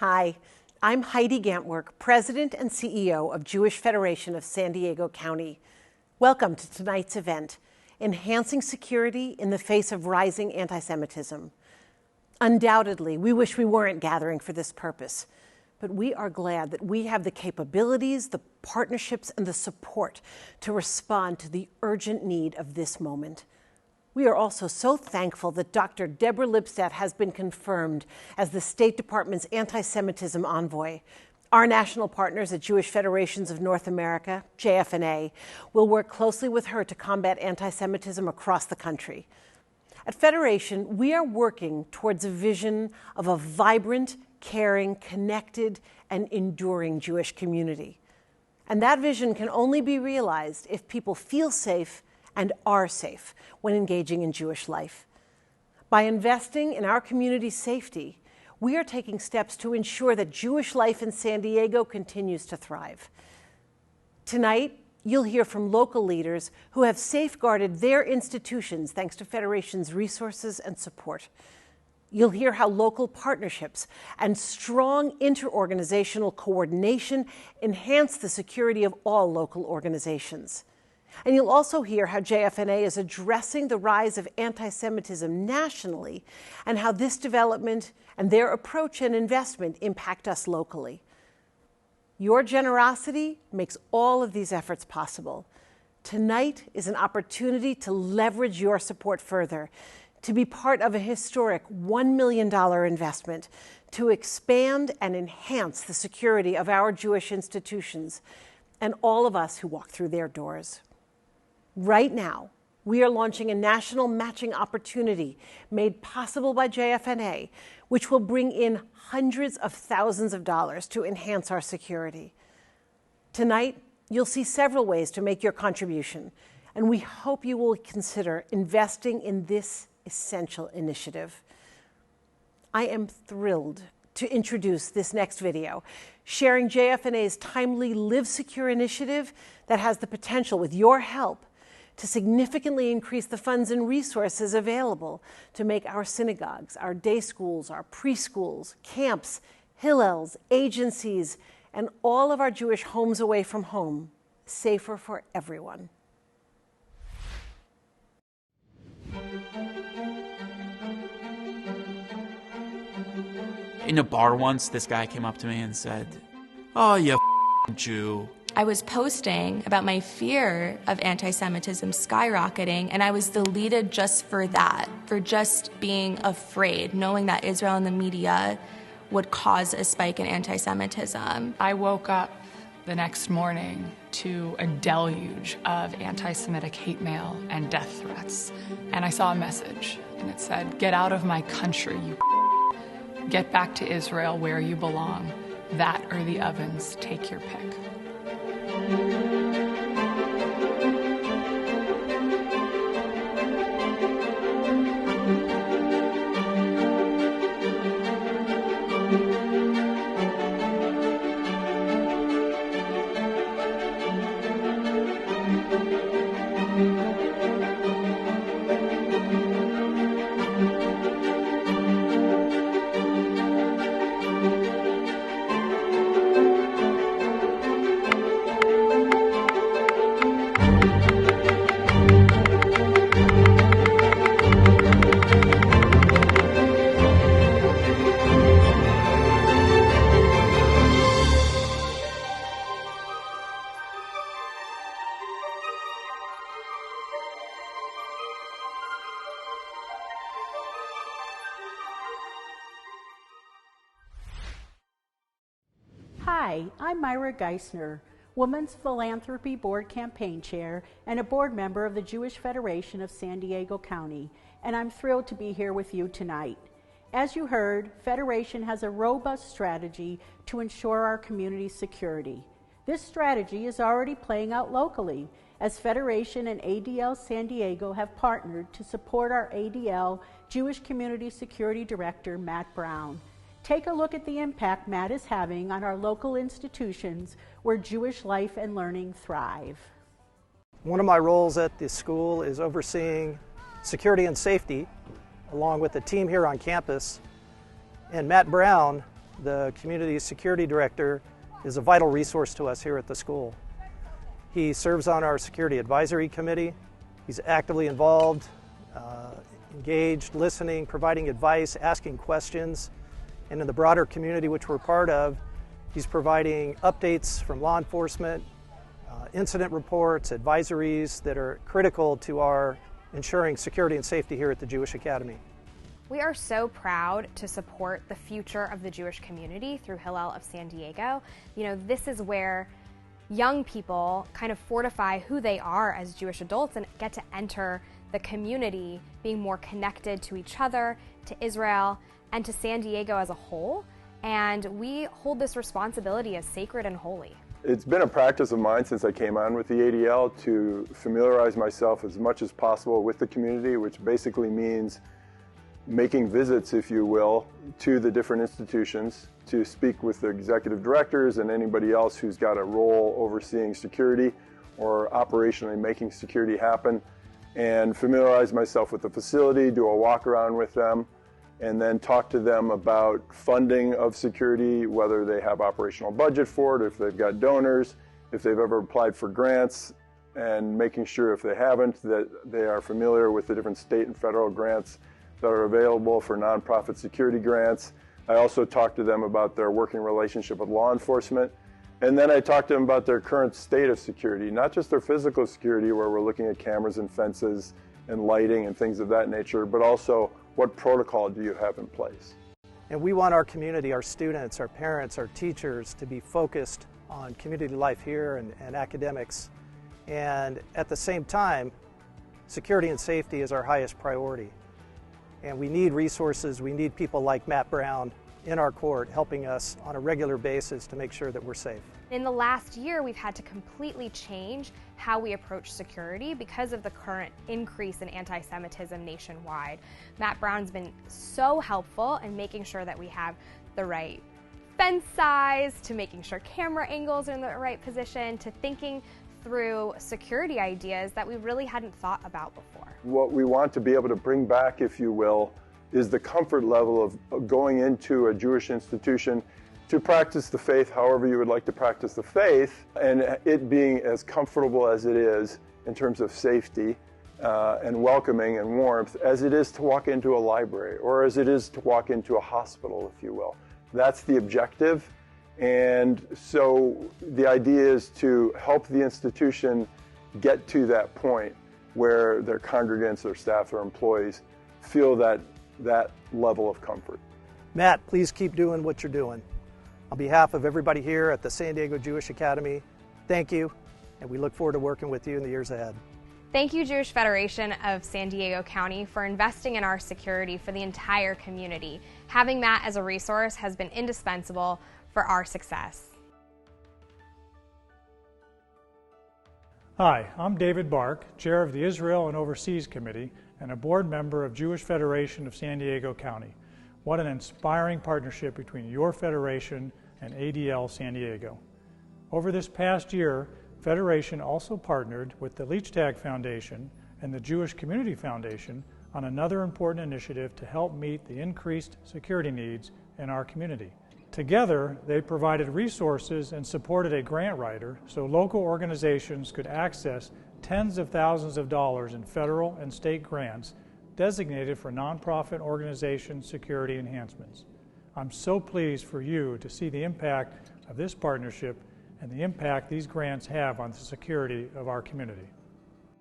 Hi, I'm Heidi Gantwerk, President and CEO of Jewish Federation of San Diego County. Welcome to tonight's event, Enhancing Security in the Face of Rising Antisemitism. Undoubtedly, we wish we weren't gathering for this purpose, but we are glad that we have the capabilities, the partnerships, and the support to respond to the urgent need of this moment. We are also so thankful that Dr. Deborah Lipstadt has been confirmed as the State Department's anti-Semitism envoy. Our national partners at Jewish Federations of North America, JFNA, will work closely with her to combat anti-Semitism across the country. At Federation, we are working towards a vision of a vibrant, caring, connected, and enduring Jewish community. And that vision can only be realized if people feel safe and are safe when engaging in Jewish life. By investing in our community's safety, we are taking steps to ensure that Jewish life in San Diego continues to thrive. Tonight, you'll hear from local leaders who have safeguarded their institutions thanks to Federation's resources and support. You'll hear how local partnerships and strong interorganizational coordination enhance the security of all local organizations. And you'll also hear how JFNA is addressing the rise of anti-Semitism nationally and how this development and their approach and investment impact us locally. Your generosity makes all of these efforts possible. Tonight is an opportunity to leverage your support further, to be part of a historic $1 million investment to expand and enhance the security of our Jewish institutions and all of us who walk through their doors. Right now, we are launching a national matching opportunity made possible by JFNA, which will bring in hundreds of thousands of dollars to enhance our security. Tonight, you'll see several ways to make your contribution, and we hope you will consider investing in this essential initiative. I am thrilled to introduce this next video, sharing JFNA's timely Live Secure initiative that has the potential, with your help, to significantly increase the funds and resources available to make our synagogues, our day schools, our preschools, camps, hillels, agencies, and all of our Jewish homes away from home safer for everyone. In a bar once, this guy came up to me and said, "Oh, you f***ing Jew." I was posting about my fear of anti-Semitism skyrocketing, and I was deleted just for that, for just being afraid, knowing that Israel and the media would cause a spike in anti-Semitism. I woke up the next morning to a deluge of anti-Semitic hate mail and death threats. And I saw a message, and it said, "Get out of my country, you get back to Israel where you belong. That or the ovens, take your pick." Hi, I'm Myra Geisner, Women's Philanthropy Board Campaign Chair and a board member of the Jewish Federation of San Diego County, and I'm thrilled to be here with you tonight. As you heard, Federation has a robust strategy to ensure our community's security. This strategy is already playing out locally, as Federation and ADL San Diego have partnered to support our ADL Jewish Community Security Director, Matt Brown. Take a look at the impact Matt is having on our local institutions where Jewish life and learning thrive. One of my roles at the school is overseeing security and safety, along with the team here on campus. And Matt Brown the community security director, is a vital resource to us here at the school. He serves on our security advisory committee. He's actively involved, engaged, listening, providing advice, asking questions. And in the broader community which we're part of, he's providing updates from law enforcement, incident reports, advisories that are critical to our ensuring security and safety here at the Jewish Academy. We are so proud to support the future of the Jewish community through Hillel of San Diego. You know, this is where young people kind of fortify who they are as Jewish adults and get to enter the community being more connected to each other, to Israel, and to San Diego as a whole. And we hold this responsibility as sacred and holy. It's been a practice of mine since I came on with the ADL to familiarize myself as much as possible with the community, which basically means making visits, if you will, to the different institutions to speak with the executive directors and anybody else who's got a role overseeing security or operationally making security happen, and familiarize myself with the facility, do a walk around with them, and then talk to them about funding of security, whether they have operational budget for it, if they've got donors, if they've ever applied for grants, and making sure if they haven't that they are familiar with the different state and federal grants that are available for nonprofit security grants. I also talk to them about their working relationship with law enforcement. And then I talk to them about their current state of security, not just their physical security where we're looking at cameras and fences and lighting and things of that nature, but also what protocol do you have in place? And we want our community, our students, our parents, our teachers to be focused on community life here and academics. And at the same time, security and safety is our highest priority. And we need resources, we need people like Matt Brown in our court helping us on a regular basis to make sure that we're safe. In the last year, we've had to completely change how we approach security because of the current increase in anti-Semitism nationwide. Matt Brown's been so helpful in making sure that we have the right fence size, to making sure camera angles are in the right position, to thinking through security ideas that we really hadn't thought about before. What we want to be able to bring back, if you will, is the comfort level of going into a Jewish institution to practice the faith however you would like to practice the faith, and it being as comfortable as it is in terms of safety and welcoming and warmth as it is to walk into a library or as it is to walk into a hospital, if you will. That's the objective. And so the idea is to help the institution get to that point where their congregants, their staff, their employees feel that level of comfort. Matt, please keep doing what you're doing. On behalf of everybody here at the San Diego Jewish Academy, thank you, and we look forward to working with you in the years ahead. Thank you, Jewish Federation of San Diego County, for investing in our security for the entire community. Having Matt as a resource has been indispensable for our success. Hi, I'm David Bark, Chair of the Israel and Overseas Committee and a board member of Jewish Federation of San Diego County. What an inspiring partnership between your federation and ADL San Diego. Over this past year, Federation also partnered with the Leachtag Foundation and the Jewish Community Foundation on another important initiative to help meet the increased security needs in our community. Together, they provided resources and supported a grant writer so local organizations could access tens of thousands of dollars in federal and state grants designated for nonprofit organization security enhancements. I'm so pleased for you to see the impact of this partnership and the impact these grants have on the security of our community.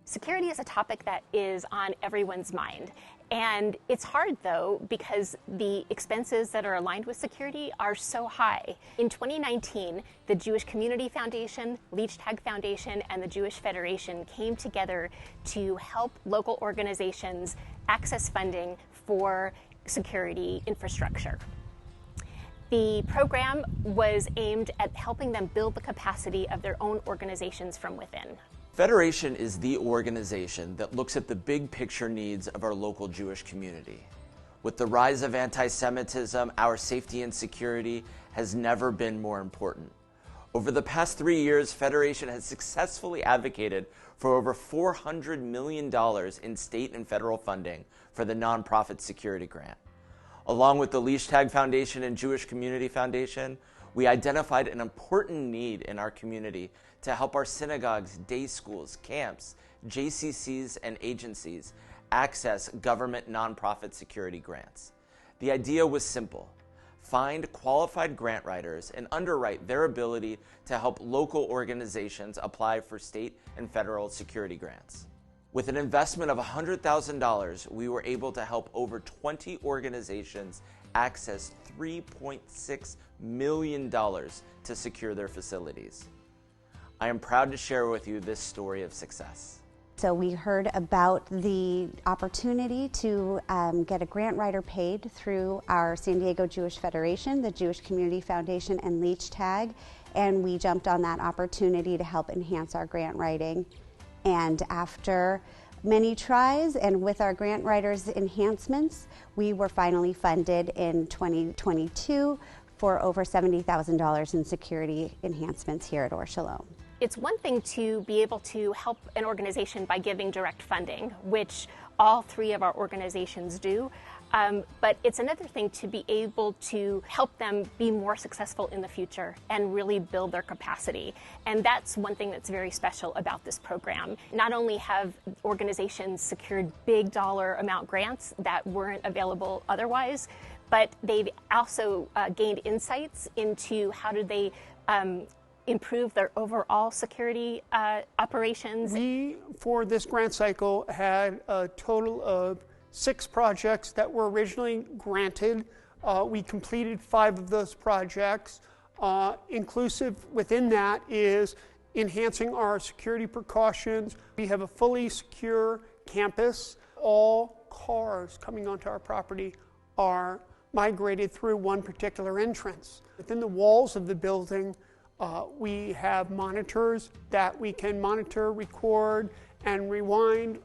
Security is a topic that is on everyone's mind. And it's hard, though, because the expenses that are aligned with security are so high. In 2019, the Jewish Community Foundation, Leachtag Foundation, and the Jewish Federation came together to help local organizations access funding for security infrastructure. The program was aimed at helping them build the capacity of their own organizations from within. Federation is the organization that looks at the big picture needs of our local Jewish community. With the rise of anti-Semitism, our safety and security has never been more important. Over the past 3 years, Federation has successfully advocated for over $400 million in state and federal funding for the nonprofit security grant. Along with the Leash Tag Foundation and Jewish Community Foundation, we identified an important need in our community to help our synagogues, day schools, camps, JCCs, and agencies access government nonprofit security grants. The idea was simple: find qualified grant writers and underwrite their ability to help local organizations apply for state and federal security grants. With an investment of $100,000, we were able to help over 20 organizations access $3.6 million to secure their facilities. I am proud to share with you this story of success. So we heard about the opportunity to get a grant writer paid through our San Diego Jewish Federation, the Jewish Community Foundation, and Leach Tag, and we jumped on that opportunity to help enhance our grant writing. And after many tries and with our grant writers' enhancements, we were finally funded in 2022 for over $70,000 in security enhancements here at Or Shalom. It's one thing to be able to help an organization by giving direct funding, which all three of our organizations do. But it's another thing to be able to help them be more successful in the future and really build their capacity. And that's one thing that's very special about this program. Not only have organizations secured big dollar amount grants that weren't available otherwise, but they've also gained insights into how do they improve their overall security operations. We, for this grant cycle, had a total of 6 projects that were originally granted. We completed 5 of those projects. Inclusive within that is enhancing our security precautions. We have a fully secure campus. All cars coming onto our property are migrated through one particular entrance. Within the walls of the building, we have monitors that we can monitor, record, and rewind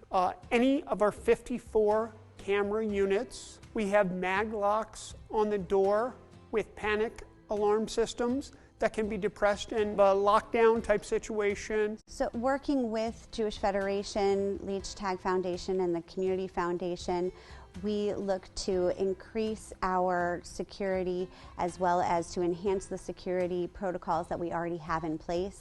any of our 54 camera units. We have mag locks on the door with panic alarm systems that can be depressed in a lockdown type situation. So working with Jewish Federation, Leach Tag Foundation, and the Community Foundation, we look to increase our security as well as to enhance the security protocols that we already have in place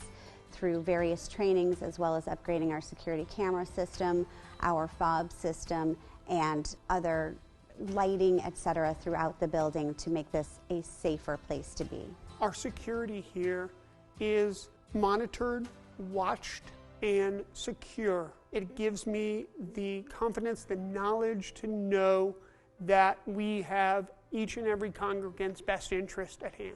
through various trainings, as well as upgrading our security camera system, our fob system, and other lighting, etc., throughout the building to make this a safer place to be. Our security here is monitored, watched, and secure. It gives me the confidence, the knowledge to know that we have each and every congregant's best interest at hand.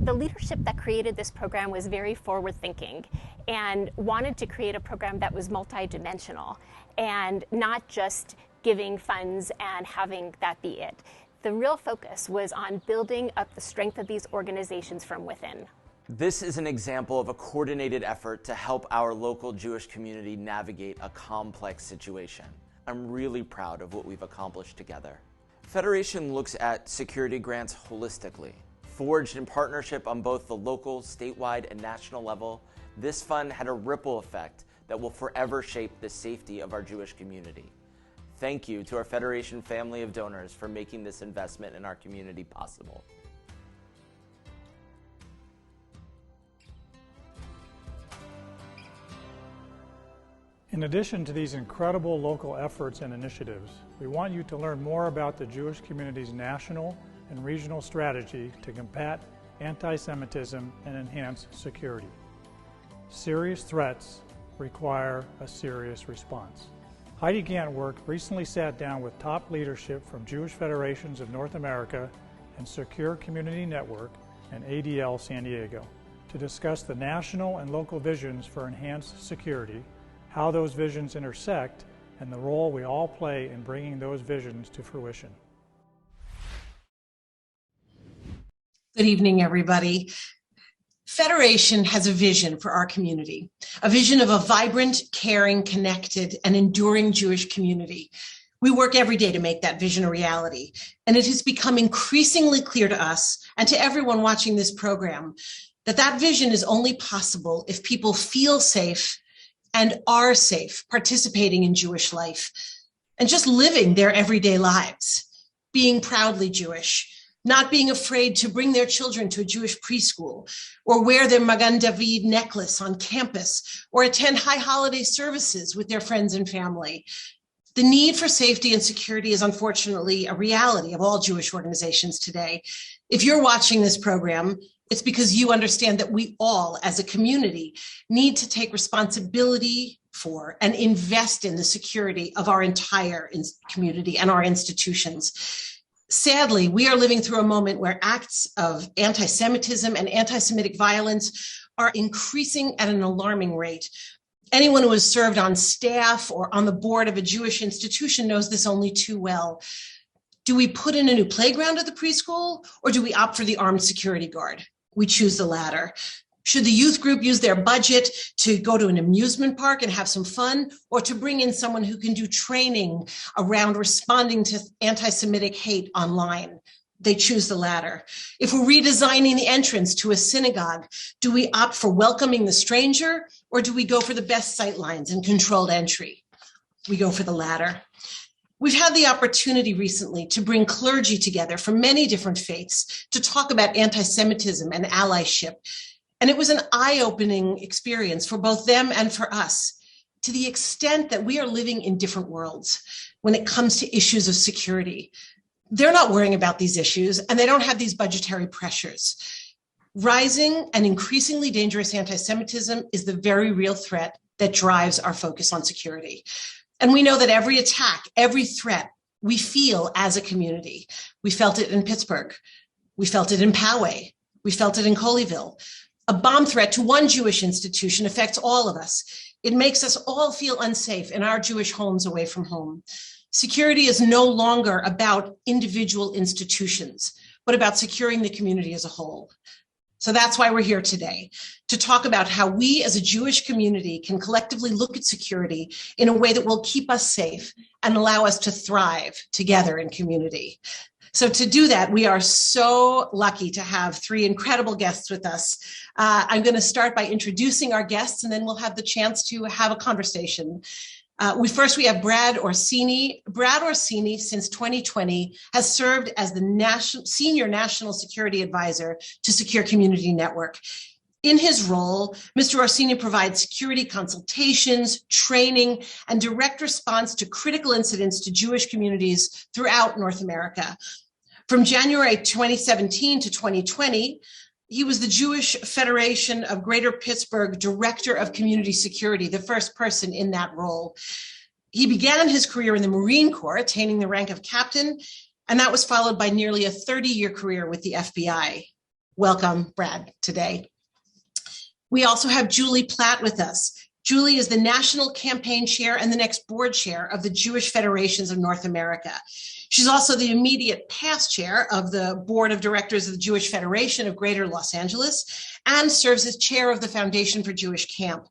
The leadership that created this program was very forward-thinking and wanted to create a program that was multidimensional and not just giving funds and having that be it. The real focus was on building up the strength of these organizations from within. This is an example of a coordinated effort to help our local Jewish community navigate a complex situation. I'm really proud of what we've accomplished together. Federation looks at security grants holistically. Forged in partnership on both the local, statewide, and national level, this fund had a ripple effect that will forever shape the safety of our Jewish community. Thank you to our Federation family of donors for making this investment in our community possible. In addition to these incredible local efforts and initiatives, we want you to learn more about the Jewish community's national and regional strategy to combat anti-Semitism and enhance security. Serious threats require a serious response. Heidi Gantwerk recently sat down with top leadership from Jewish Federations of North America and Secure Community Network and ADL San Diego to discuss the national and local visions for enhanced security, how those visions intersect, and the role we all play in bringing those visions to fruition. Good evening, everybody. Federation has a vision for our community, a vision of a vibrant, caring, connected, and enduring Jewish community. We work every day to make that vision a reality, and it has become increasingly clear to us and to everyone watching this program that that vision is only possible if people feel safe and are safe participating in Jewish life and just living their everyday lives. being proudly Jewish, not being afraid to bring their children to a Jewish preschool, or wear their Magan David necklace on campus, or attend high holiday services with their friends and family. The need for safety and security is unfortunately a reality of all Jewish organizations today. If you're watching this program, it's because you understand that we all, as a community, need to take responsibility for and invest in the security of our entire community and our institutions. Sadly, we are living through a moment where acts of anti-Semitism and anti-Semitic violence are increasing at an alarming rate. Anyone who has served on staff or on the board of a Jewish institution knows this only too well. Do we put in a new playground at the preschool, or do we opt for the armed security guard? We choose the latter. Should the youth group use their budget to go to an amusement park and have some fun, or to bring in someone who can do training around responding to anti-Semitic hate online? They choose the latter. If we're redesigning the entrance to a synagogue, do we opt for welcoming the stranger, or do we go for the best sightlines and controlled entry? We go for the latter. We've had the opportunity recently to bring clergy together from many different faiths to talk about anti-Semitism and allyship. And it was an eye-opening experience for both them and for us, to the extent that we are living in different worlds when it comes to issues of security. They're not worrying about these issues, and they don't have these budgetary pressures. Rising and increasingly dangerous anti-Semitism is the very real threat that drives our focus on security. And we know that every attack, every threat, we feel as a community. We felt it in Pittsburgh. We felt it in Poway. We felt it in Colleyville. A bomb threat to one Jewish institution affects all of us. It makes us all feel unsafe in our Jewish homes away from home. Security is no longer about individual institutions, but about securing the community as a whole. So that's why we're here today, to talk about how we as a Jewish community can collectively look at security in a way that will keep us safe and allow us to thrive together in community. So to do that, we are so lucky to have three incredible guests with us. I'm going to start by introducing our guests, and then we'll have the chance to have a conversation. We have Brad Orsini. Brad Orsini, since 2020, has served as the Senior National Security Advisor to Secure Community Network. In his role, Mr. Orsini provides security consultations, training, and direct response to critical incidents to Jewish communities throughout North America. From January 2017 to 2020, he was the Jewish Federation of Greater Pittsburgh Director of Community Security, the first person in that role. He began his career in the Marine Corps, attaining the rank of captain, and that was followed by nearly a 30-year career with the FBI. Welcome, Brad, today. We also have Julie Platt with us. Julie is the National Campaign Chair and the next Board Chair of the Jewish Federations of North America. She's also the immediate past chair of the Board of Directors of the Jewish Federation of Greater Los Angeles and serves as chair of the Foundation for Jewish Camp.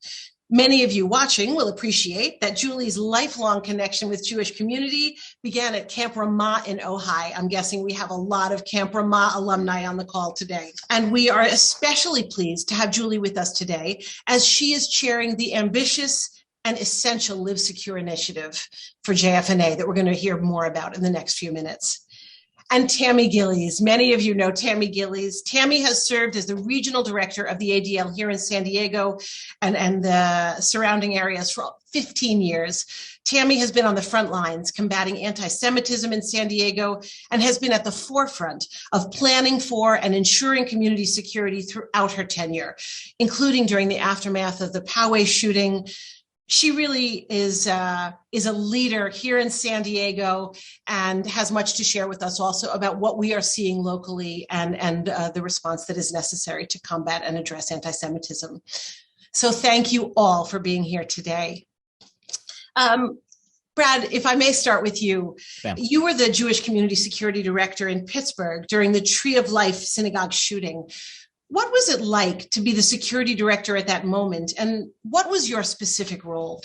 Many of you watching will appreciate that Julie's lifelong connection with Jewish community began at Camp Ramah in Ojai. I'm guessing we have a lot of Camp Ramah alumni on the call today. And we are especially pleased to have Julie with us today as she is chairing the ambitious and essential Live Secure initiative for JFNA that we're going to hear more about in the next few minutes. And Tammy Gillies. Many of you know Tammy Gillies. Tammy has served as the regional director of the ADL here in San Diego and the surrounding areas for 15 years. Tammy has been on the front lines combating anti-Semitism in San Diego and has been at the forefront of planning for and ensuring community security throughout her tenure, including during the aftermath of the Poway shooting. She really is a leader here in San Diego and has much to share with us also about what we are seeing locally and the response that is necessary to combat and address anti-Semitism. So thank you all for being here today. Brad, if I may start with you. You were the Jewish Community Security Director in Pittsburgh during the Tree of Life synagogue shooting. What was it like to be the security director at that moment, and what was your specific role?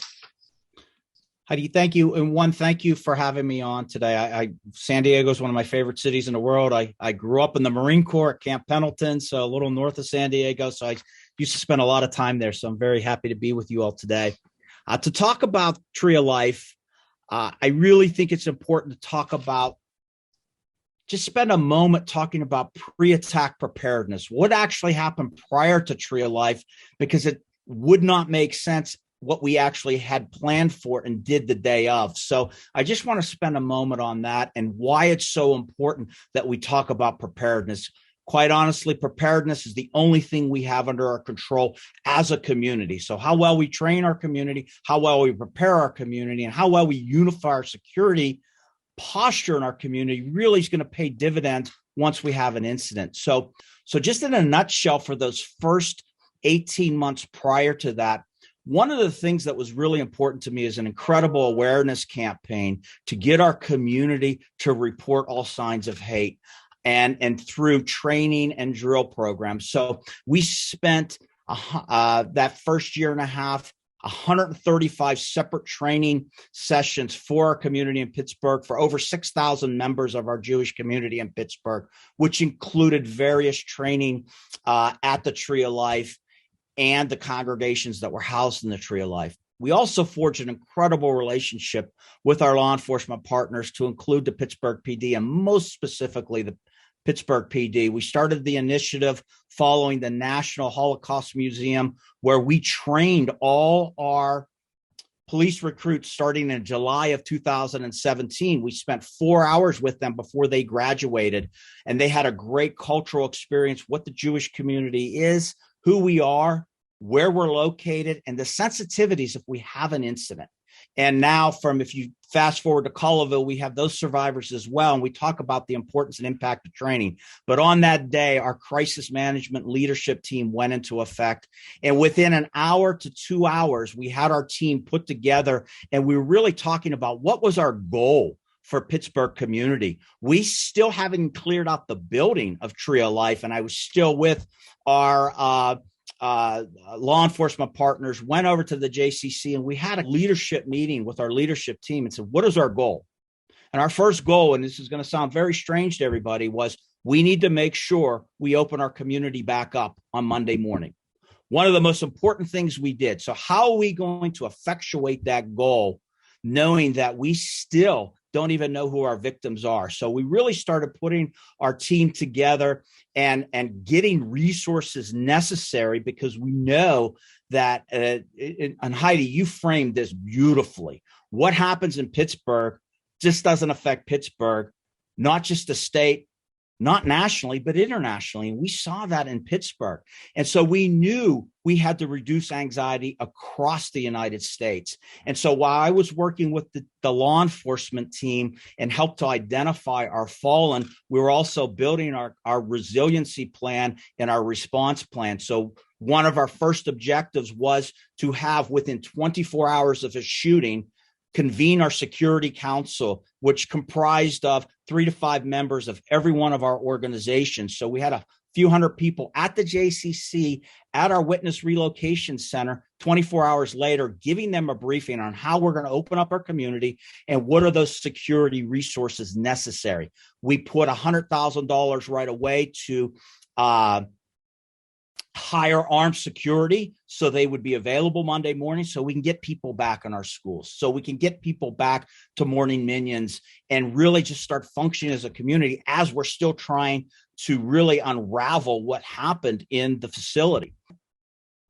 Heidi, thank you. And thank you for having me on today. San Diego is one of my favorite cities in the world. I grew up in the Marine Corps at Camp Pendleton, so a little north of San Diego. So I used to spend a lot of time there. So I'm very happy to be with you all today. To talk about Tree of Life, I really think it's important to talk about just spend a moment talking about pre-attack preparedness. What actually happened prior to Tree of Life, because it would not make sense what we actually had planned for and did the day of. So I just want to spend a moment on that and why it's so important that we talk about preparedness. Quite honestly, preparedness is the only thing we have under our control as a community. So how well we train our community, how well we prepare our community, and how well we unify our security posture in our community really is going to pay dividends once we have an incident. So just in a nutshell, for those first 18 months prior to that, one of the things that was really important to me is an incredible awareness campaign to get our community to report all signs of hate, and through training and drill programs. So we spent that first year and a half, 135 separate training sessions for our community in Pittsburgh for over 6,000 members of our Jewish community in Pittsburgh, which included various training at the Tree of Life and the congregations that were housed in the Tree of Life. We also forged an incredible relationship with our law enforcement partners, to include the Pittsburgh PD, and most specifically the Pittsburgh PD. We started the initiative following the National Holocaust Museum, where we trained all our police recruits starting in July of 2017. We spent 4 hours with them before they graduated, and they had a great cultural experience, what the Jewish community is, who we are, where we're located, and the sensitivities if we have an incident. And now, if you fast forward to Colleyville, we have those survivors as well. And we talk about the importance and impact of training. But on that day, our crisis management leadership team went into effect. And within an hour to 2 hours, we had our team put together, and we were really talking about what was our goal for Pittsburgh community. We still haven't cleared out the building of Tree of Life, and I was still with our law enforcement partners, went over to the JCC, and we had a leadership meeting with our leadership team and said, what is our goal? And our first goal, and this is going to sound very strange to everybody, was we need to make sure we open our community back up on Monday morning. One of the most important things we did. So how are we going to effectuate that goal, knowing that we still don't even know who our victims are? So we really started putting our team together and getting resources necessary, because we know that, and Heidi, you framed this beautifully. What happens in Pittsburgh just doesn't affect Pittsburgh, not just the state, not nationally, but internationally. And we saw that in Pittsburgh. And so we knew we had to reduce anxiety across the United States. And so while I was working with the law enforcement team and helped to identify our fallen, we were also building our resiliency plan and our response plan. So one of our first objectives was to have, within 24 hours of a shooting, convene our security council, which comprised of 3 to 5 members of every one of our organizations. So we had a few hundred people at the JCC, at our witness relocation center, 24 hours later, giving them a briefing on how we're going to open up our community and what are those security resources necessary. We put $100,000 right away to hire armed security, so they would be available Monday morning, so we can get people back in our schools, so we can get people back to morning minions, and really just start functioning as a community as we're still trying to really unravel what happened in the facility.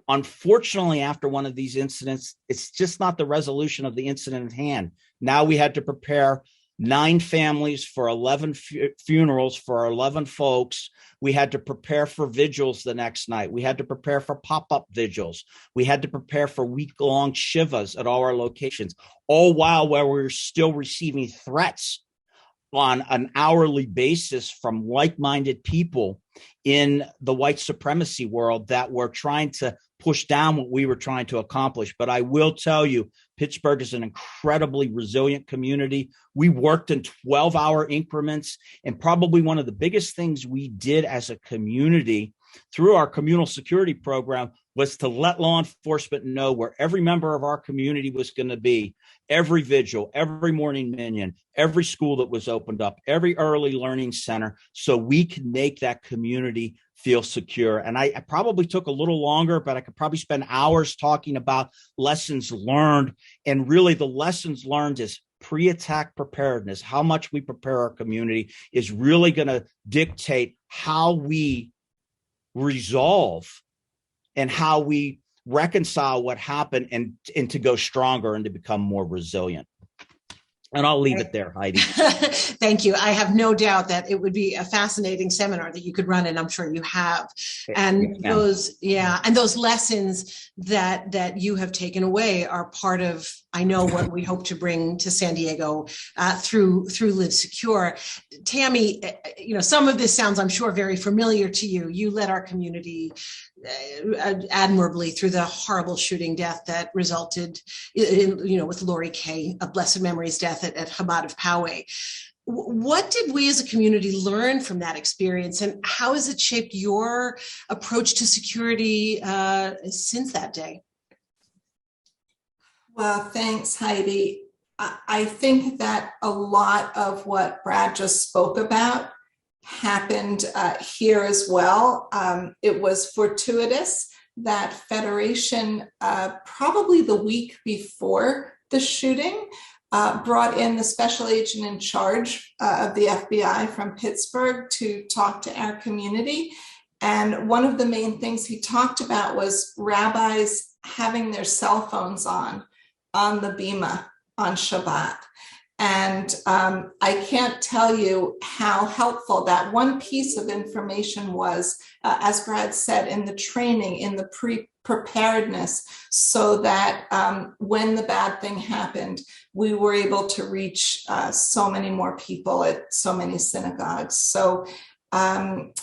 Unfortunately, after one of these incidents, it's just not the resolution of the incident at hand. Now we had to prepare 9 families for 11 funerals for 11 folks. We had to prepare for vigils the next night. We had to prepare for pop-up vigils. We had to prepare for week-long shivas at all our locations, all while we were still receiving threats on an hourly basis from like-minded people in the white supremacy world that were trying to push down what we were trying to accomplish. But I will tell you, Pittsburgh is an incredibly resilient community. We worked in 12-hour increments, and probably one of the biggest things we did as a community through our communal security program was to let law enforcement know where every member of our community was going to be, every vigil, every morning minion, every school that was opened up, every early learning center, so we can make that community feel secure. And I probably took a little longer, but I could probably spend hours talking about lessons learned. And really the lessons learned is pre-attack preparedness, how much we prepare our community, is really going to dictate how we resolve and how we reconcile what happened and to go stronger and to become more resilient. And I'll leave it there, Heidi. Thank you. I have no doubt that it would be a fascinating seminar that you could run, and I'm sure you have. And those lessons that you have taken away are part of, I know, what we hope to bring to San Diego through Live Secure. Tammy, some of this sounds, I'm sure, very familiar to you. You led our community admirably through the horrible shooting death that resulted with Lori Kay, a blessed memory's death at Chabad of Poway. What did we as a community learn from that experience, and how has it shaped your approach to security since that day? Well, thanks, Heidi. I think that a lot of what Brad just spoke about happened here as well. It was fortuitous that Federation, probably the week before the shooting, brought in the special agent in charge of the FBI from Pittsburgh to talk to our community. And one of the main things he talked about was rabbis having their cell phones on the bima on Shabbat. And I can't tell you how helpful that one piece of information was, as Brad said, in the training, in the preparedness, so that when the bad thing happened, we were able to reach so many more people at so many synagogues. So, when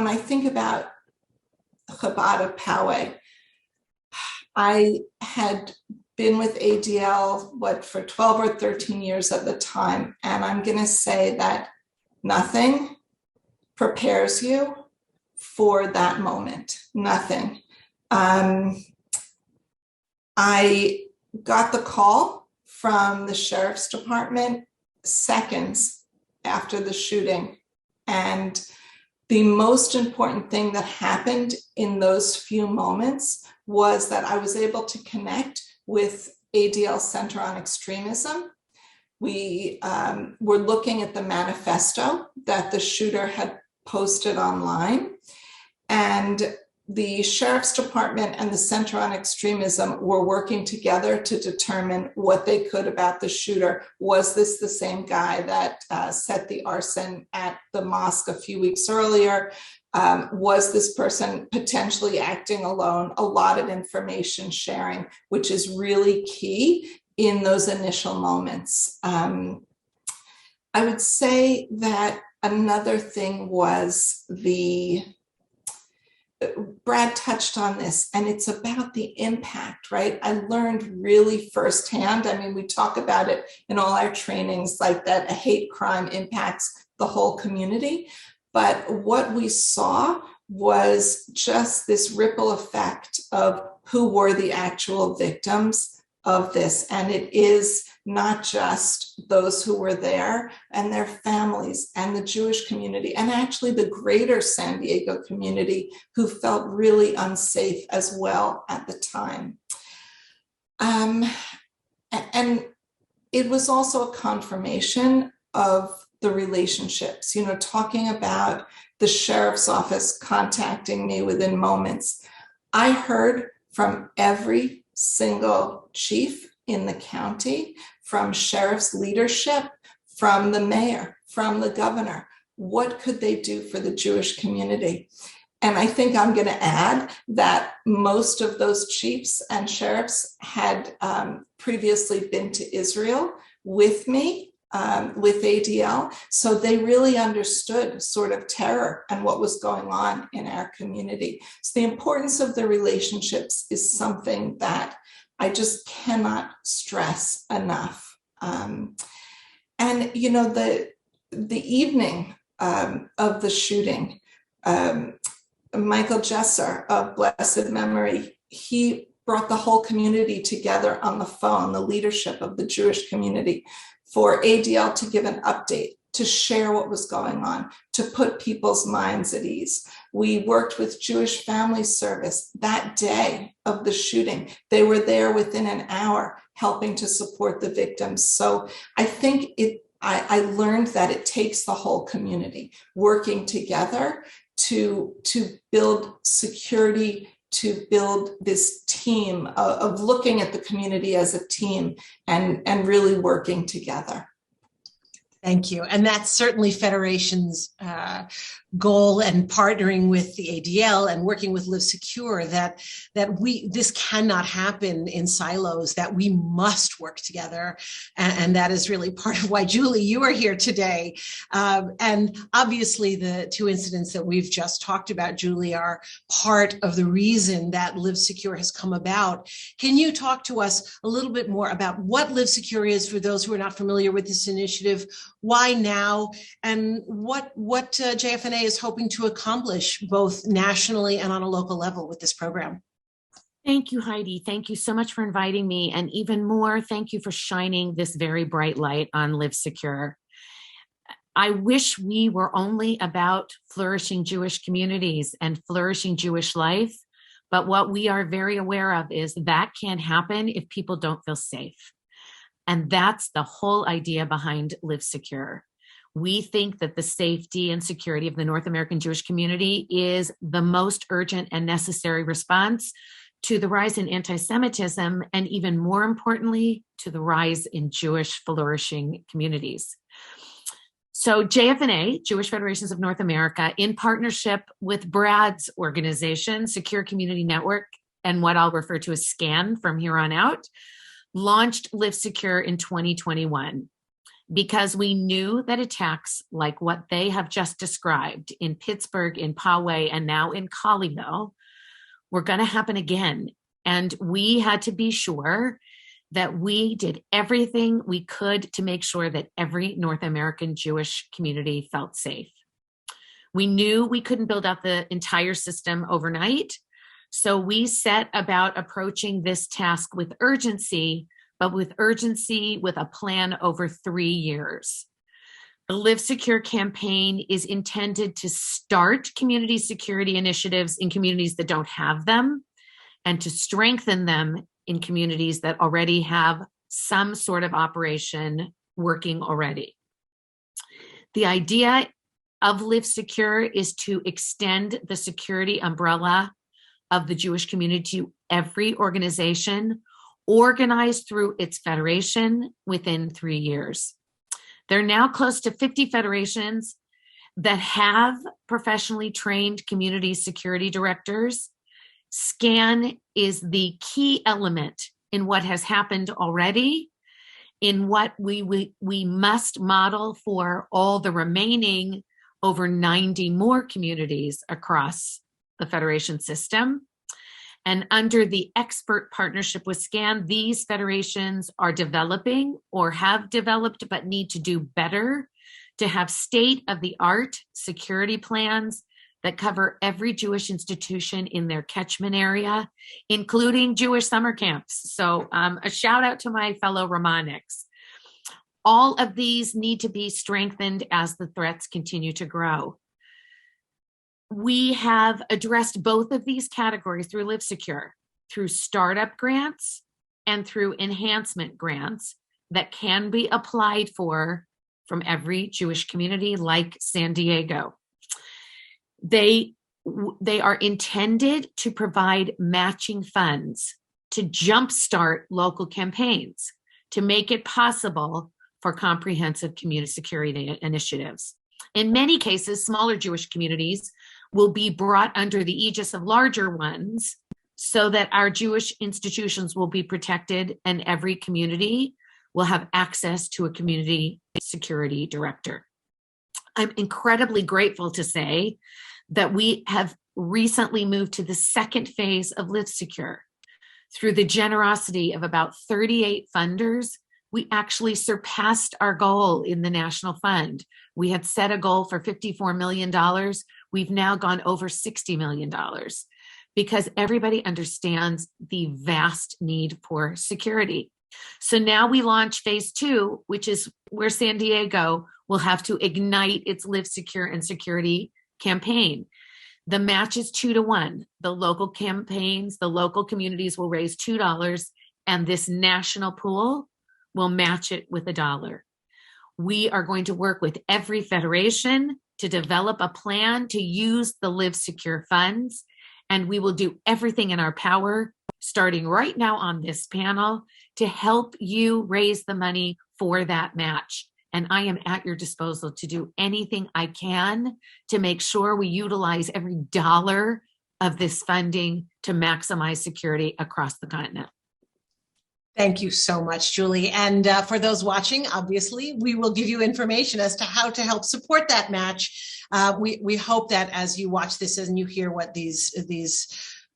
I think about Chabad of Poway, I had been with ADL, for 12 or 13 years at the time. And I'm going to say that nothing prepares you for that moment. Nothing. I got the call from the sheriff's department seconds after the shooting. And the most important thing that happened in those few moments was that I was able to connect with ADL Center on Extremism. We were looking at the manifesto that the shooter had posted online, and the Sheriff's Department and the Center on Extremism were working together to determine what they could about the shooter. Was this the same guy that set the arson at the mosque a few weeks earlier? Was this person potentially acting alone? A lot of information sharing, which is really key in those initial moments. I would say that another thing was Brad touched on this, and it's about the impact, right? I learned really firsthand. I mean, we talk about it in all our trainings, like that a hate crime impacts the whole community. But what we saw was just this ripple effect of who were the actual victims of this. And it is not just those who were there and their families and the Jewish community, and actually the greater San Diego community, who felt really unsafe as well at the time. And it was also a confirmation of the relationships, talking about the sheriff's office contacting me within moments. I heard from every single chief in the county, from sheriff's leadership, from the mayor, from the governor. What could they do for the Jewish community? And I think I'm going to add that most of those chiefs and sheriffs had previously been to Israel with me, with ADL. So they really understood sort of terror and what was going on in our community. So the importance of the relationships is something that I just cannot stress enough. And, the evening of the shooting, Michael Jesser of blessed memory, he brought the whole community together on the phone, the leadership of the Jewish community, for ADL to give an update to share what was going on, to put people's minds at ease. We worked with Jewish Family Service that day of the shooting. They were there within an hour helping to support the victims. So I think I learned that it takes the whole community working together to build security, to build this team of looking at the community as a team and really working together. Thank you. And that's certainly Federation's goal, and partnering with the ADL and working with Live Secure, that this cannot happen in silos, that we must work together. And that is really part of why, Julie, you are here today. And obviously the two incidents that we've just talked about, Julie, are part of the reason that Live Secure has come about. Can you talk to us a little bit more about what Live Secure is for those who are not familiar with this initiative? Why now, and what JFNA is hoping to accomplish both nationally and on a local level with this program? Thank you, Heidi. Thank you so much for inviting me. And even more, thank you for shining this very bright light on Live Secure. I wish we were only about flourishing Jewish communities and flourishing Jewish life. But what we are very aware of is that can't happen if people don't feel safe. And that's the whole idea behind Live Secure. We think that the safety and security of the North American Jewish community is the most urgent and necessary response to the rise in anti-Semitism, and even more importantly, to the rise in Jewish flourishing communities. So JFNA, Jewish Federations of North America, in partnership with Brad's organization, Secure Community Network, and what I'll refer to as SCAN from here on out, launched Live Secure in 2021 because we knew that attacks like what they have just described in Pittsburgh, in Poway, and now in Colleyville were going to happen again. And we had to be sure that we did everything we could to make sure that every North American Jewish community felt safe. We knew we couldn't build out the entire system overnight. So we set about approaching this task with urgency, but with urgency with a plan over 3 years. The Live Secure campaign is intended to start community security initiatives in communities that don't have them, and to strengthen them in communities that already have some sort of operation working already. The idea of Live Secure is to extend the security umbrella of the Jewish community to every organization organized through its federation within 3 years. There are now close to 50 federations that have professionally trained community security directors. SCAN is the key element in what has happened already, in what we must model for all the remaining over 90 more communities across the federation system. And under the expert partnership with SCAN, these federations are developing or have developed but need to do better to have state-of-the-art security plans that cover every Jewish institution in their catchment area, including Jewish summer camps. So a shout out to my fellow Romanics. All of these need to be strengthened as the threats continue to grow. We have addressed both of these categories through Live Secure, through startup grants and through enhancement grants that can be applied for from every Jewish community like San Diego. They are intended to provide matching funds to jumpstart local campaigns, to make it possible for comprehensive community security initiatives. In many cases, smaller Jewish communities will be brought under the aegis of larger ones so that our Jewish institutions will be protected and every community will have access to a community security director. I'm incredibly grateful to say that we have recently moved to the second phase of Live Secure. Through the generosity of about 38 funders, we actually surpassed our goal in the National Fund. We had set a goal for $54 million. We've now gone over $60 million because everybody understands the vast need for security. So now we launch phase 2, which is where San Diego will have to ignite its Live Secure and Security campaign. The match is 2-to-1. The local campaigns, the local communities will raise $2, and this national pool will match it with $1. We are going to work with every federation to develop a plan to use the Live Secure funds, and we will do everything in our power, starting right now on this panel, to help you raise the money for that match. And I am at your disposal to do anything I can to make sure we utilize every dollar of this funding to maximize security across the continent. Thank you so much, Julie. And for those watching, obviously, we will give you information as to how to help support that match. We hope that as you watch this and you hear what these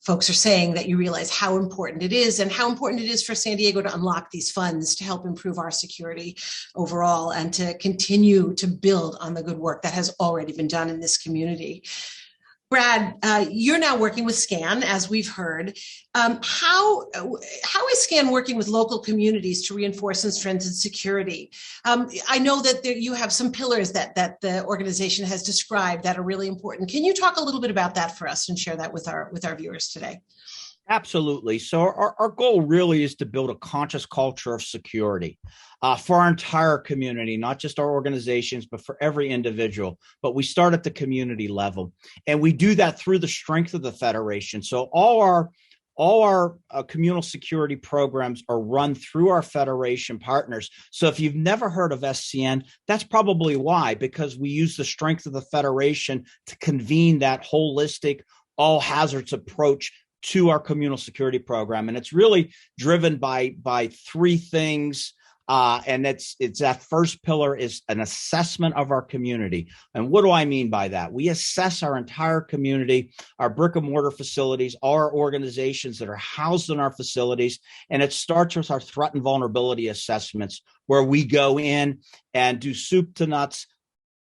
folks are saying, that you realize how important it is and how important it is for San Diego to unlock these funds to help improve our security overall and to continue to build on the good work that has already been done in this community. Brad, you're now working with SCAN, as we've heard. How is SCAN working with local communities to reinforce and strengthen security? I know that you have some pillars that the organization has described that are really important. Can you talk a little bit about that for us and share that with our viewers today? Absolutely. So our goal really is to build a conscious culture of security for our entire community, not just our organizations, but for every individual. But we start at the community level, and we do that through the strength of the Federation. So all our communal security programs are run through our Federation partners. So if you've never heard of SCN, that's probably why, because we use the strength of the Federation to convene that holistic, all hazards approach to our communal security program. And it's really driven by three things. And it's that first pillar is an assessment of our community. And what do I mean by that? We assess our entire community, our brick and mortar facilities, our organizations that are housed in our facilities. And it starts with our threat and vulnerability assessments, where we go in and do soup to nuts,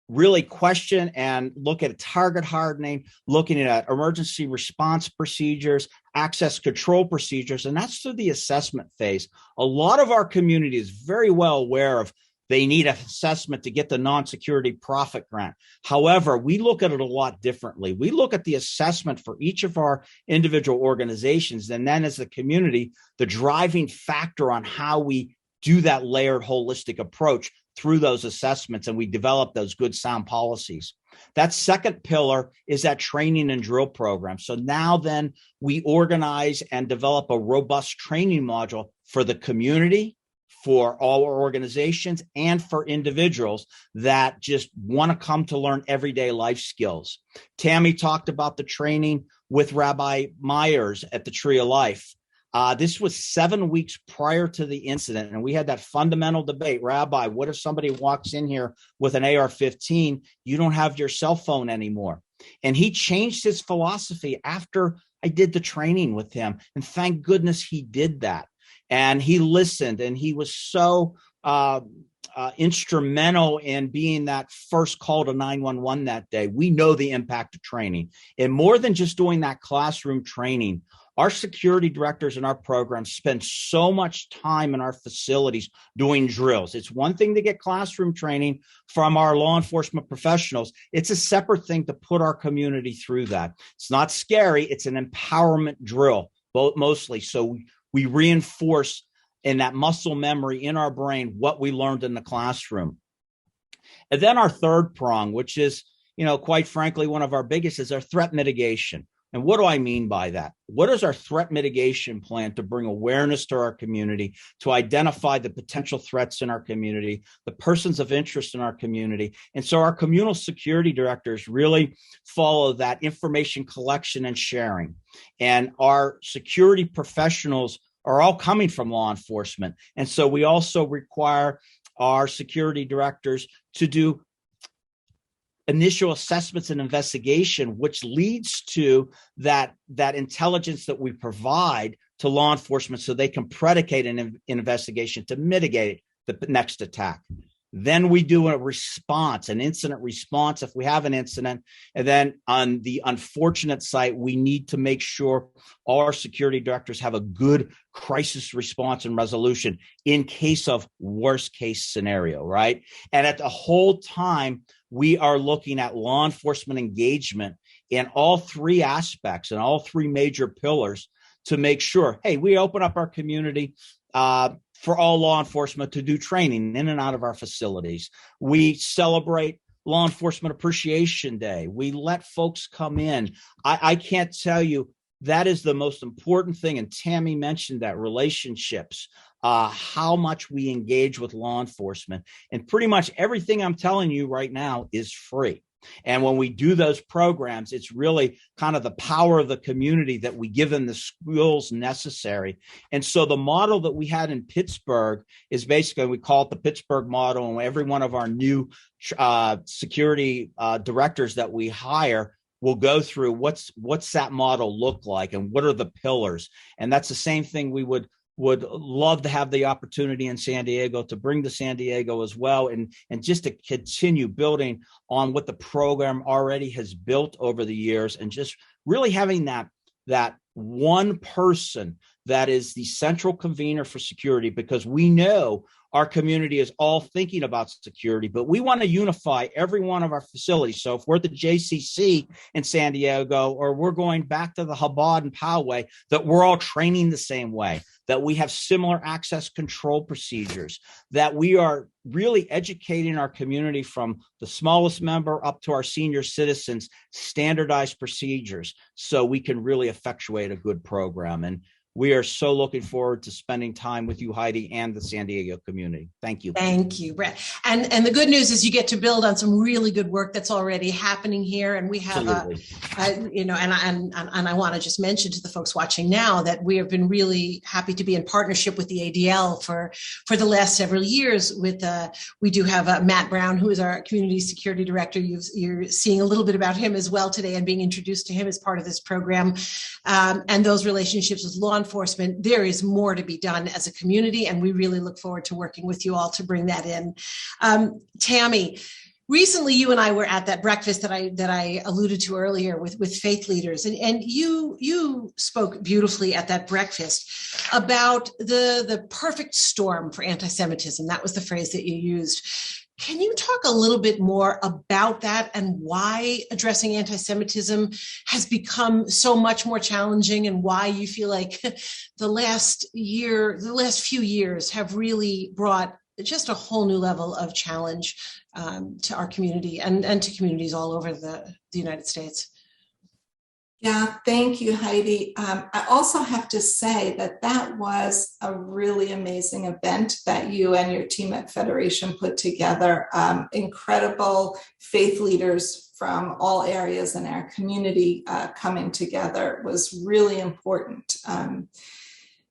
really question and look at target hardening, looking at emergency response procedures, access control procedures, and that's through the assessment phase. A lot of our community is very well aware of they need an assessment to get the non-security profit grant. However, we look at it a lot differently. We look at the assessment for each of our individual organizations, and then as the community, the driving factor on how we do that layered holistic approach through those assessments, and we develop those good sound policies. That second pillar is that training and drill program. So now then we organize and develop a robust training module for the community, for all our organizations, and for individuals that just want to come to learn everyday life skills. Tammy talked about the training with Rabbi Myers at the Tree of Life. This was 7 weeks prior to the incident, and we had that fundamental debate. Rabbi, what if somebody walks in here with an AR-15? You don't have your cell phone anymore. And he changed his philosophy after I did the training with him, and thank goodness he did that. And he listened, and he was so instrumental in being that first call to 911 that day. We know the impact of training. And more than just doing that classroom training, our security directors in our program spend so much time in our facilities doing drills. It's one thing to get classroom training from our law enforcement professionals. It's a separate thing to put our community through that. It's not scary. It's an empowerment drill, mostly. So we reinforce in that muscle memory in our brain what we learned in the classroom. And then our third prong, which is, quite frankly, one of our biggest, is our threat mitigation. And what do I mean by that? What is our threat mitigation plan to bring awareness to our community, to identify the potential threats in our community, the persons of interest in our community? And so our communal security directors really follow that information collection and sharing. And our security professionals are all coming from law enforcement. And so we also require our security directors to do initial assessments and investigation, which leads to that intelligence that we provide to law enforcement so they can predicate an investigation to mitigate the next attack. Then we do a response, an incident response if we have an incident. And then on the unfortunate site, we need to make sure all our security directors have a good crisis response and resolution in case of worst case scenario, right? And at the whole time, we are looking at law enforcement engagement in all three aspects and all three major pillars to make sure, hey, we open up our community for all law enforcement to do training in and out of our facilities. We celebrate Law Enforcement Appreciation Day. We let folks come in. I can't tell you, that is the most important thing. And Tammy mentioned that, relationships, how much we engage with law enforcement. And pretty much everything I'm telling you right now is free. And when we do those programs, it's really kind of the power of the community that we give them the skills necessary. And so the model that we had in Pittsburgh is basically, we call it the Pittsburgh model. And every one of our new security directors that we hire will go through what's that model look like and what are the pillars. And that's the same thing we would love to have the opportunity in San Diego to bring to San Diego as well, and just to continue building on what the program already has built over the years, and just really having that one person that is the central convener for security, because we know our community is all thinking about security, but we want to unify every one of our facilities. So if we're at the JCC in San Diego, or we're going back to the Chabad and Poway, that we're all training the same way, that we have similar access control procedures, that we are really educating our community from the smallest member up to our senior citizens, standardized procedures, so we can really effectuate a good program. And we are so looking forward to spending time with you, Heidi, and the San Diego community. Thank you. Thank you, Brett. And the good news is you get to build on some really good work that's already happening here. And we have, and I want to just mention to the folks watching now that we have been really happy to be in partnership with the ADL for the last several years. We do have Matt Brown, who is our community security director. You're seeing a little bit about him as well today, and being introduced to him as part of this program. And those relationships with law enforcement, there is more to be done as a community, and we really look forward to working with you all to bring that in. Tammy, recently you and I were at that breakfast that I alluded to earlier with faith leaders, and you spoke beautifully at that breakfast about the perfect storm for anti-Semitism. That was the phrase that you used. Can you talk a little bit more about that and why addressing anti-Semitism has become so much more challenging, and why you feel like the last few years have really brought just a whole new level of challenge to our community and to communities all over the United States? Yeah, thank you, Heidi. I also have to say that was a really amazing event that you and your team at Federation put together. Incredible faith leaders from all areas in our community coming together was really important.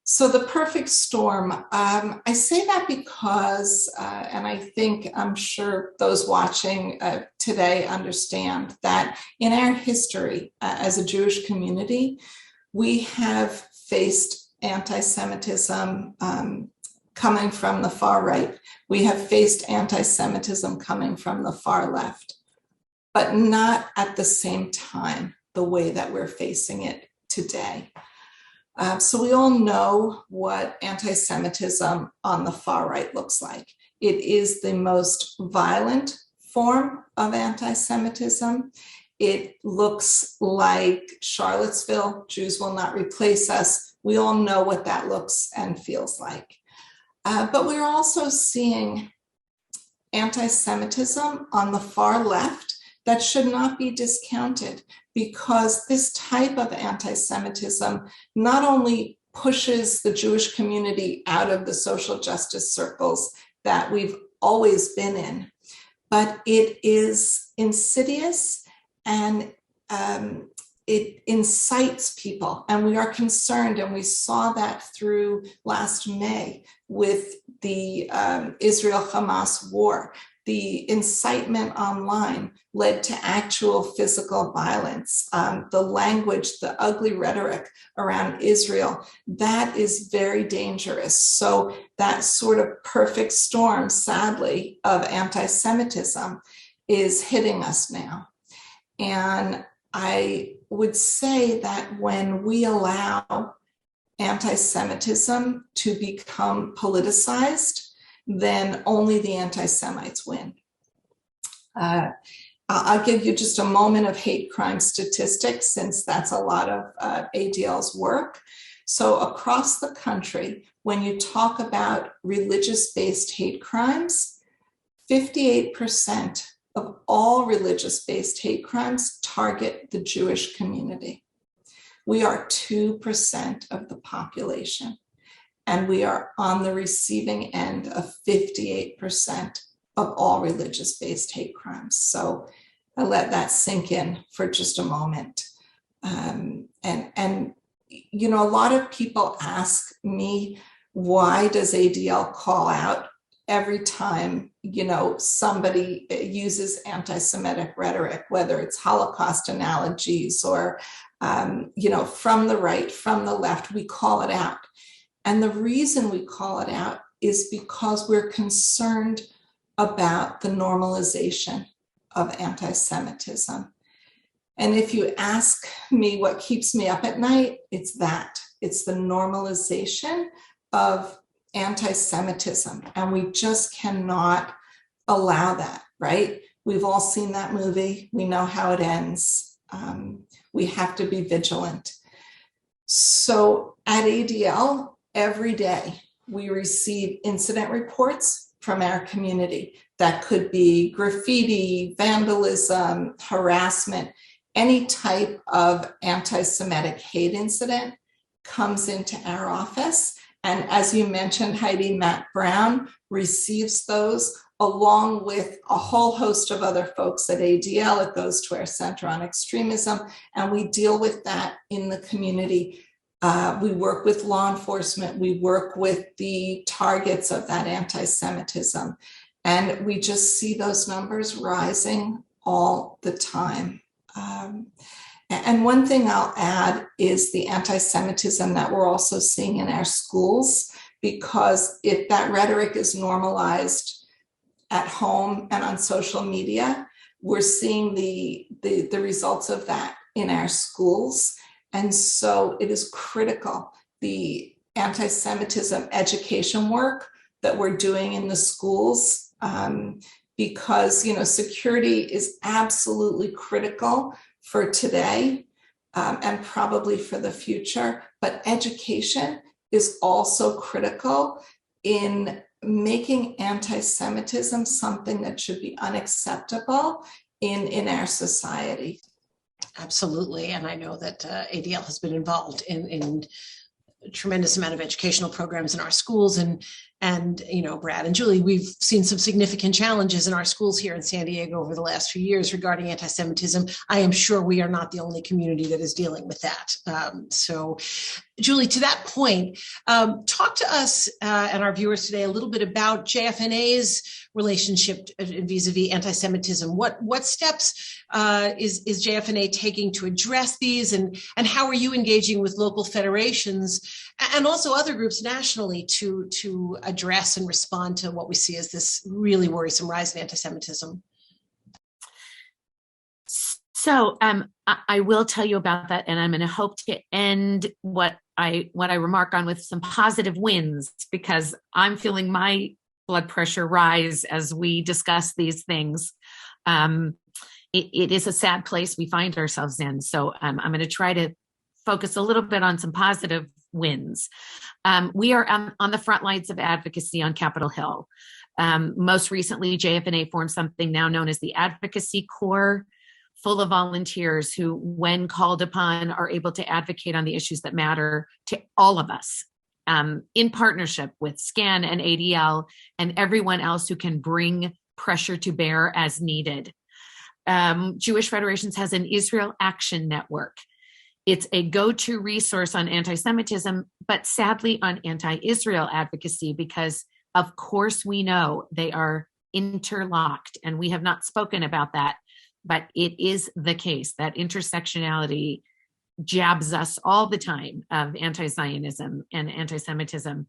So the perfect storm, I say that because, and I'm sure those watching today understand that in our history as a Jewish community, we have faced anti-Semitism coming from the far right. We have faced anti-Semitism coming from the far left, but not at the same time the way that we're facing it today. So we all know what anti-Semitism on the far right looks like. It is the most violent form of anti-Semitism. It looks like Charlottesville, Jews will not replace us. We all know what that looks and feels like. But we're also seeing anti-Semitism on the far left that should not be discounted, because this type of anti-Semitism not only pushes the Jewish community out of the social justice circles that we've always been in, but it is insidious and it incites people. And we are concerned, and we saw that through last May with the Israel-Hamas war, The incitement online led to actual physical violence. The language, the ugly rhetoric around Israel, that is very dangerous. So that sort of perfect storm, sadly, of anti-Semitism is hitting us now. And I would say that when we allow anti-Semitism to become politicized, then only the anti-Semites win. I'll give you just a moment of hate crime statistics, since that's a lot of ADL's work. So across the country, when you talk about religious-based hate crimes, 58% of all religious-based hate crimes target the Jewish community. We are 2% of the population, and we are on the receiving end of 58% of all religious-based hate crimes. So I let that sink in for just a moment. And you know, a lot of people ask me, why does ADL call out every time, you know, somebody uses anti-Semitic rhetoric, whether it's Holocaust analogies or, you know, from the right, from the left, we call it out. And the reason we call it out is because we're concerned about the normalization of anti-Semitism. And if you ask me what keeps me up at night, it's that. It's the normalization of anti-Semitism. And we just cannot allow that, right? We've all seen that movie. We know how it ends. We have to be vigilant. So at ADL, every day we receive incident reports from our community. That could be graffiti, vandalism, harassment, any type of anti-Semitic hate incident comes into our office. And as you mentioned, Heidi, Matt Brown receives those along with a whole host of other folks at ADL. It goes to our Center on Extremism, and we deal with that in the community. We work with law enforcement. We work with the targets of that anti-Semitism. And we just see those numbers rising all the time. And one thing I'll add is the anti-Semitism that we're also seeing in our schools, because if that rhetoric is normalized at home and on social media, we're seeing the results of that in our schools. And so it is critical, the anti-Semitism education work that we're doing in the schools, because, you know, security is absolutely critical for today and probably for the future, but education is also critical in making anti-Semitism something that should be unacceptable in our society. Absolutely. And I know that ADL has been involved in a tremendous amount of educational programs in our schools. And you know, Brad and Julie, we've seen some significant challenges in our schools here in San Diego over the last few years regarding anti-Semitism. I am sure we are not the only community that is dealing with that. So, Julie, to that point, talk to us and our viewers today a little bit about JFNA's relationship vis-a-vis anti-Semitism. What steps is JFNA taking to address these, and how are you engaging with local federations and also other groups nationally to address and respond to what we see as this really worrisome rise in anti-Semitism? So I will tell you about that, and I'm going to hope to end what I remark on with some positive wins, because I'm feeling my blood pressure rise as we discuss these things. It is a sad place we find ourselves in. So I'm going to try to focus a little bit on some positive wins. We are on the front lines of advocacy on Capitol Hill. Most recently, JFNA formed something now known as the Advocacy Corps, full of volunteers who, when called upon, are able to advocate on the issues that matter to all of us, in partnership with SCAN and ADL and everyone else who can bring pressure to bear as needed. Jewish Federations has an Israel Action Network. It's a go-to resource on anti-Semitism, but sadly on anti-Israel advocacy, because of course we know they are interlocked. And we have not spoken about that, but it is the case that intersectionality jabs us all the time of anti-Zionism and anti-Semitism.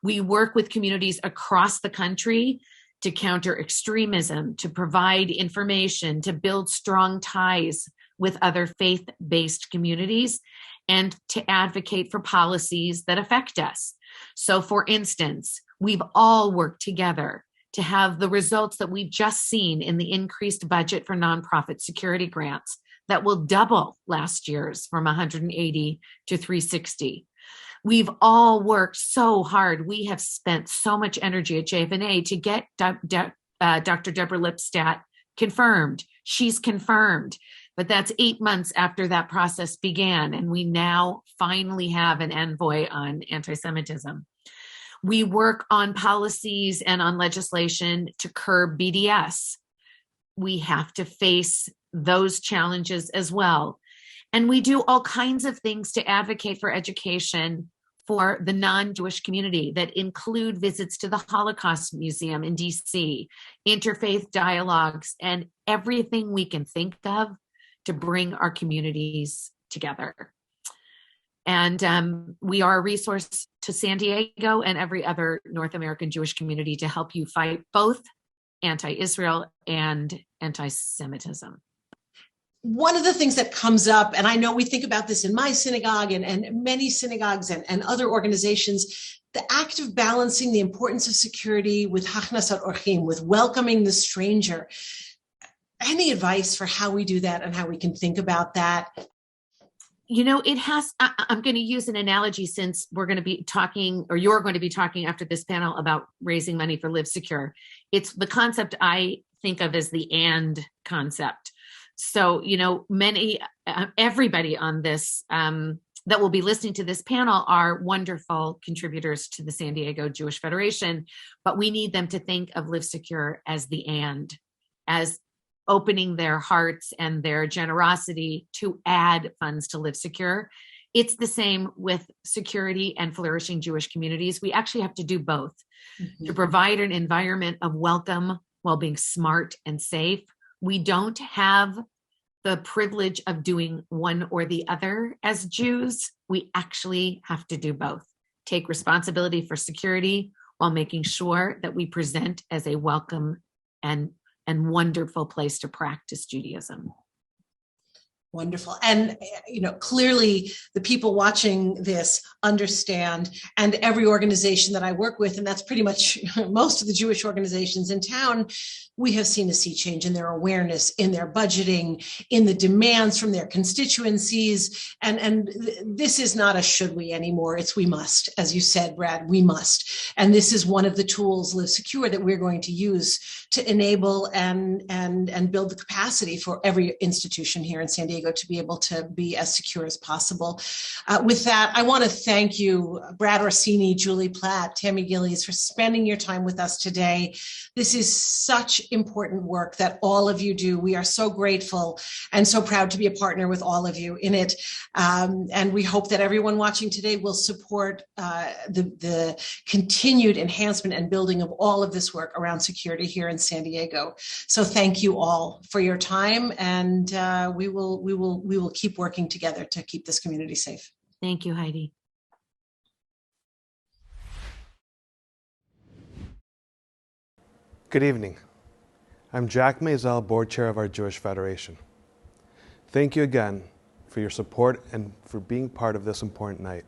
We work with communities across the country to counter extremism, to provide information, to build strong ties with other faith-based communities, and to advocate for policies that affect us. So, for instance, we've all worked together to have the results that we've just seen in the increased budget for nonprofit security grants that will double last year's from 180 to 360. We've all worked so hard. We have spent so much energy at JFNA to get Dr. Deborah Lipstadt confirmed. She's confirmed. But that's 8 months after that process began, and we now finally have an envoy on anti-Semitism. We work on policies and on legislation to curb BDS. We have to face those challenges as well. And we do all kinds of things to advocate for education for the non-Jewish community that include visits to the Holocaust Museum in DC, interfaith dialogues, and everything we can think of to bring our communities together. And we are a resource to San Diego and every other North American Jewish community to help you fight both anti-Israel and anti-Semitism. One of the things that comes up, and I know we think about this in my synagogue and many synagogues and other organizations, the act of balancing the importance of security with hachnasat orchim, with welcoming the stranger. Any advice for how we do that and how we can think about that? You know, I'm going to use an analogy since we're going to be talking, or you're going to be talking after this panel about raising money for Live Secure. It's the concept I think of as the and concept. So, you know, everybody on this that will be listening to this panel are wonderful contributors to the San Diego Jewish Federation, but we need them to think of Live Secure as the and, as opening their hearts and their generosity to add funds to Live Secure. It's the same with security and flourishing Jewish communities. We actually have to do both to provide an environment of welcome while being smart and safe. We don't have the privilege of doing one or the other as Jews. We actually have to do both. Take responsibility for security while making sure that we present as a welcome and wonderful place to practice Judaism. Wonderful. And, you know, clearly the people watching this understand, and every organization that I work with, and that's pretty much most of the Jewish organizations in town, we have seen a sea change in their awareness, in their budgeting, in the demands from their constituencies. And this is not a should we anymore. It's we must. As you said, Brad, we must. And this is one of the tools, Live Secure, that we're going to use to enable and build the capacity for every institution here in San Diego to be able to be as secure as possible. With that, I want to thank you, Brad Orsini, Julie Platt, Tammy Gillies, for spending your time with us today. This is such important work that all of you do. We are so grateful and so proud to be a partner with all of you in it. And we hope that everyone watching today will support the continued enhancement and building of all of this work around security here in San Diego. So thank you all for your time, and we will keep working together to keep this community safe. Thank you, Heidi. Good evening. I'm Jack Maisel, Board Chair of our Jewish Federation. Thank you again for your support and for being part of this important night.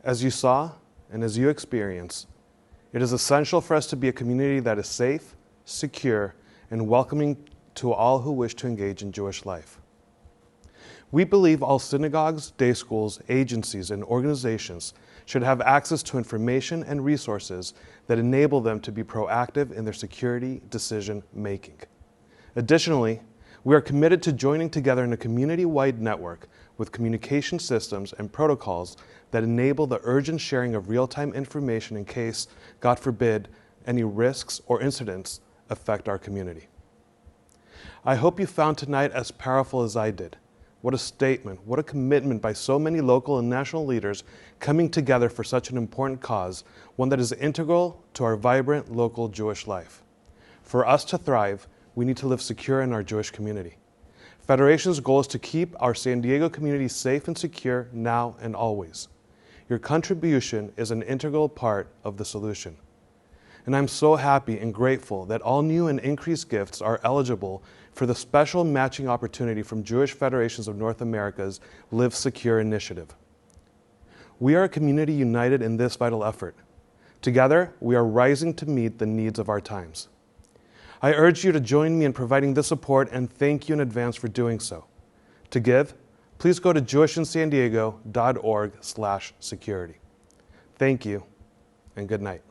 As you saw and as you experience, it is essential for us to be a community that is safe, secure, and welcoming to all who wish to engage in Jewish life. We believe all synagogues, day schools, agencies, and organizations should have access to information and resources that enable them to be proactive in their security decision making. Additionally, we are committed to joining together in a community-wide network with communication systems and protocols that enable the urgent sharing of real-time information in case, God forbid, any risks or incidents affect our community. I hope you found tonight as powerful as I did. What a statement, what a commitment by so many local and national leaders coming together for such an important cause, one that is integral to our vibrant local Jewish life. For us to thrive, we need to live secure in our Jewish community. Federation's goal is to keep our San Diego community safe and secure now and always. Your contribution is an integral part of the solution. And I'm so happy and grateful that all new and increased gifts are eligible for the special matching opportunity from Jewish Federations of North America's Live Secure initiative. We are a community united in this vital effort. Together, we are rising to meet the needs of our times. I urge you to join me in providing this support and thank you in advance for doing so. To give, please go to jewishinsandiego.org/security. Thank you and good night.